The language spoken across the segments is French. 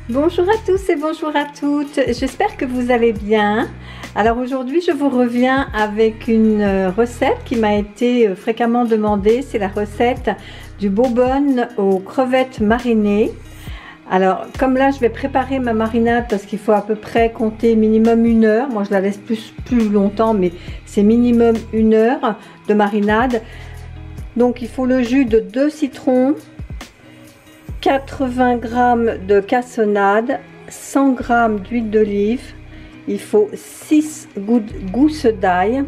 Bonjour à tous et bonjour à toutes, j'espère que vous allez bien. Alors aujourd'hui je vous reviens avec une recette qui m'a été fréquemment demandée. C'est la recette du bobonne aux crevettes marinées. Alors comme là je vais préparer ma marinade parce qu'il faut à peu près compter minimum 1 heure. Moi je la laisse plus longtemps, mais c'est minimum 1 heure de marinade. Donc il faut le jus de 2 citrons, 80 g de cassonade, 100 g d'huile d'olive, il faut 6 gousses d'ail,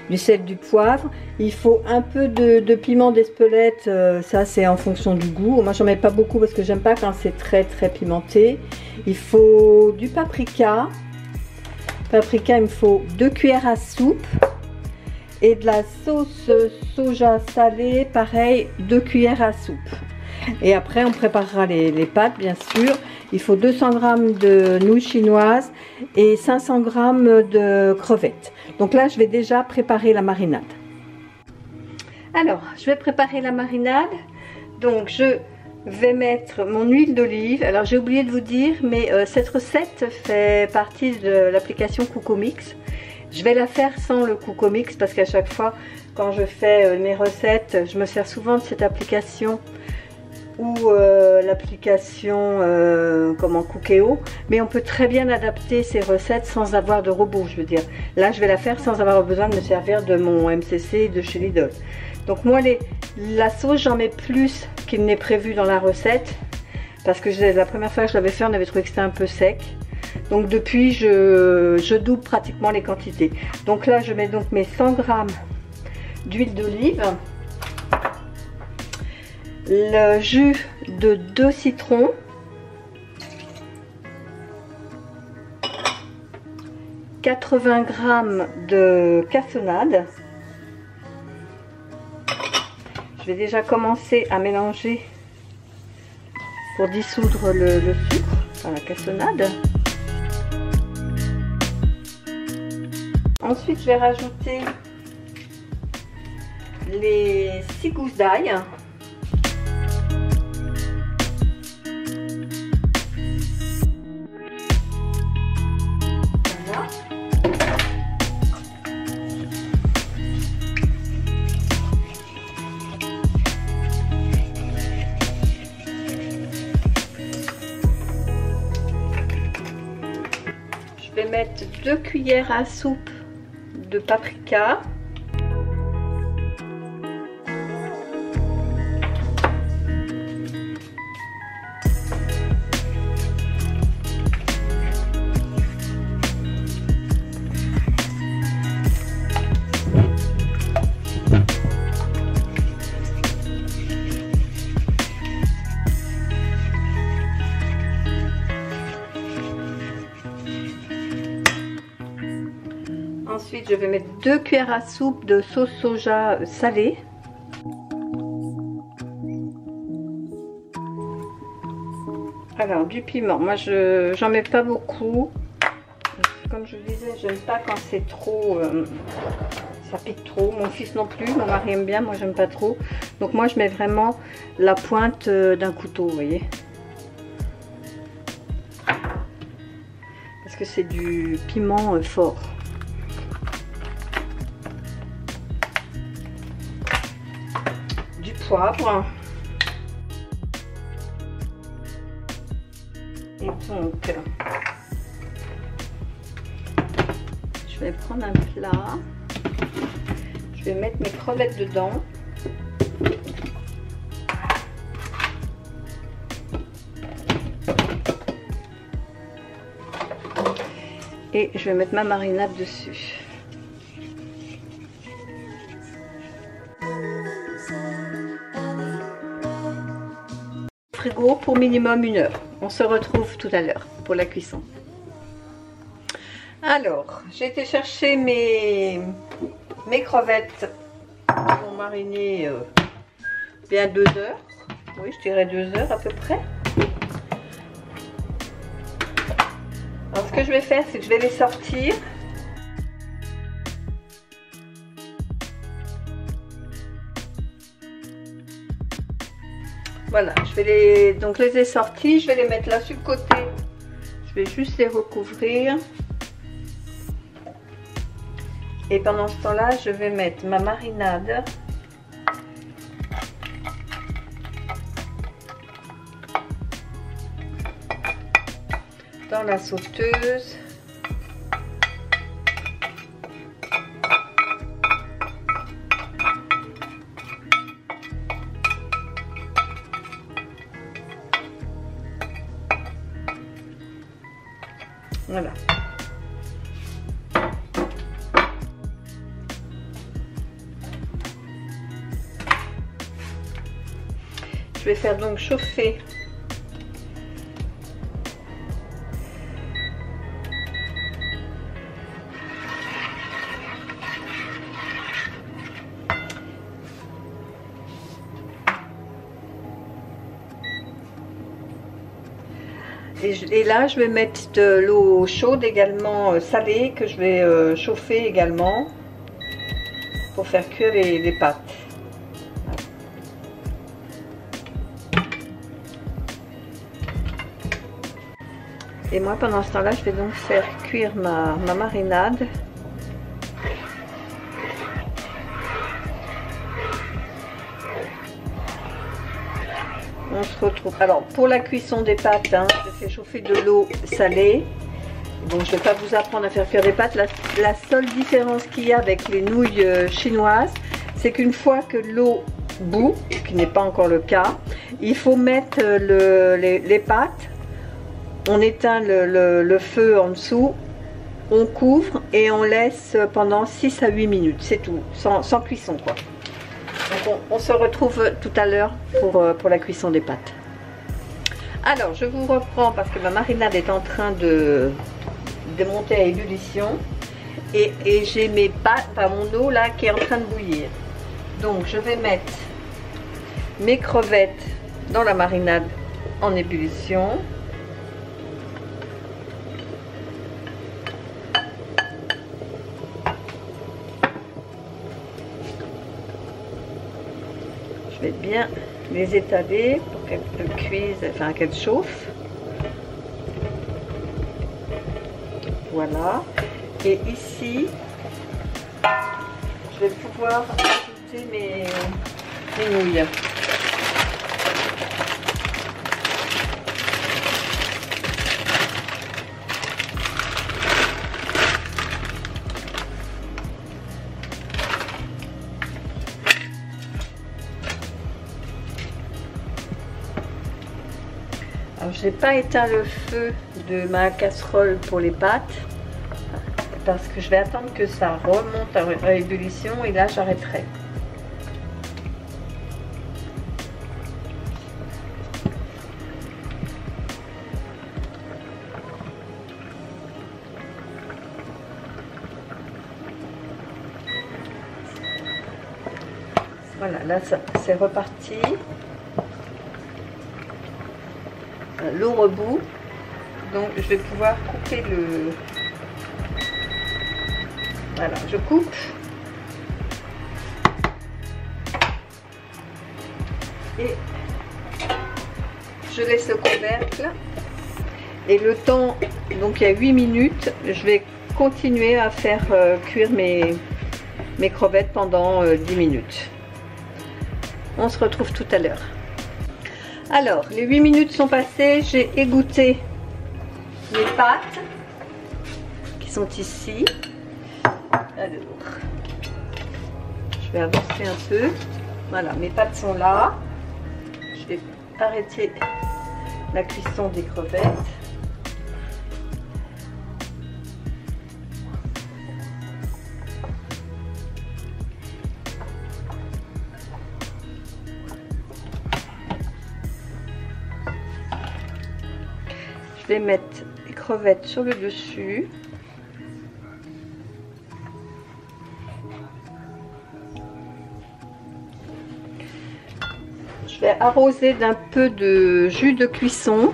du sel, du poivre, il faut un peu de piment d'Espelette, ça c'est en fonction du goût. Moi j'en mets pas beaucoup parce que j'aime pas quand c'est très pimenté. Il faut du paprika, il me faut 2 cuillères à soupe, et de la sauce soja salée, pareil, 2 cuillères à soupe. Et après on préparera les pâtes bien sûr. Il faut 200 g de nouilles chinoises et 500 g de crevettes. Donc là je vais déjà préparer la marinade. Alors je vais préparer la marinade. Donc je vais mettre mon huile d'olive. Alors j'ai oublié de vous dire, mais cette recette fait partie de l'application Coucomix. Je vais la faire sans le Coucomix parce qu'à chaque fois quand je fais mes recettes, je me sers souvent de cette application ou l'application Cookéo, mais on peut très bien adapter ces recettes sans avoir de robot, je veux dire. Là je vais la faire sans avoir besoin de me servir de mon MCC de chez Lidl. Donc moi la sauce, j'en mets plus qu'il n'est prévu dans la recette parce que la première fois que je l'avais fait, on avait trouvé que c'était un peu sec. Donc depuis je double pratiquement les quantités. Donc là je mets donc mes 100 g d'huile d'olive, le jus de 2 citrons, « 80 g de cassonade. Je vais déjà commencer à mélanger pour dissoudre le sucre dans la cassonade. Ensuite je vais rajouter les 6 gousses d'ail. Je vais mettre 2 cuillères à soupe de paprika. Ensuite, je vais mettre 2 cuillères à soupe de sauce soja salée. Alors, du piment. Moi, j'en mets pas beaucoup. Comme je vous disais, j'aime pas quand c'est trop... ça pique trop. Mon fils non plus. Mon mari aime bien. Moi, j'aime pas trop. Donc, moi, je mets vraiment la pointe d'un couteau, vous voyez. Parce que c'est du piment fort. Poivre, et donc je vais prendre un plat, je vais mettre mes crevettes dedans, et je vais mettre ma marinade dessus. Frigo pour minimum 1 heure. On se retrouve tout à l'heure pour la cuisson. Alors, j'ai été chercher mes crevettes qui vont mariner bien 2 heures. Oui, je dirais 2 heures à peu près. Alors, ce que je vais faire, c'est que je vais les sortir. Voilà, donc les ai sortis, je vais les mettre là sur le côté. Je vais juste les recouvrir. Et pendant ce temps-là, je vais mettre ma marinade. Dans la sauteuse. Voilà. Je vais faire donc chauffer et là je vais mettre de l'eau chaude également salée que je vais chauffer également pour faire cuire les pâtes. Et moi pendant ce temps-là je vais donc faire cuire ma marinade. On se retrouve. Alors pour la cuisson des pâtes, hein, je fais chauffer de l'eau salée. Bon, je ne vais pas vous apprendre à faire cuire des pâtes. La seule différence qu'il y a avec les nouilles chinoises, c'est qu'une fois que l'eau bout, ce qui n'est pas encore le cas, il faut mettre les pâtes. On éteint le feu en dessous, on couvre et on laisse pendant 6 à 8 minutes. C'est tout, sans cuisson quoi. Donc on se retrouve tout à l'heure pour la cuisson des pâtes. Alors je vous reprends parce que ma marinade est en train de monter à ébullition et j'ai mes pâtes, enfin mon eau là qui est en train de bouillir. Donc je vais mettre mes crevettes dans la marinade en ébullition. Je vais bien les étaler pour qu'elles cuisent, enfin qu'elles chauffent. Voilà. Et ici, je vais pouvoir ajouter mes nouilles. Je n'ai pas éteint le feu de ma casserole pour les pâtes parce que je vais attendre que ça remonte à ébullition et là j'arrêterai. Voilà, là c'est reparti. L'eau rebout, donc je vais pouvoir couper le... Voilà, je coupe. Et je laisse le couvercle. Et le temps, donc il y a 8 minutes, je vais continuer à faire cuire mes crevettes pendant 10 minutes. On se retrouve tout à l'heure. Alors, les 8 minutes sont passées, j'ai égoutté mes pâtes qui sont ici. Alors, je vais avancer un peu. Voilà, mes pâtes sont là. Je vais arrêter la cuisson des crevettes. Je vais mettre les crevettes sur le dessus. Je vais arroser d'un peu de jus de cuisson.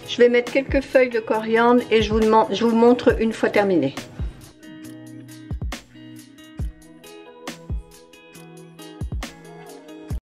Je vais mettre quelques feuilles de coriandre et je vous montre une fois terminé.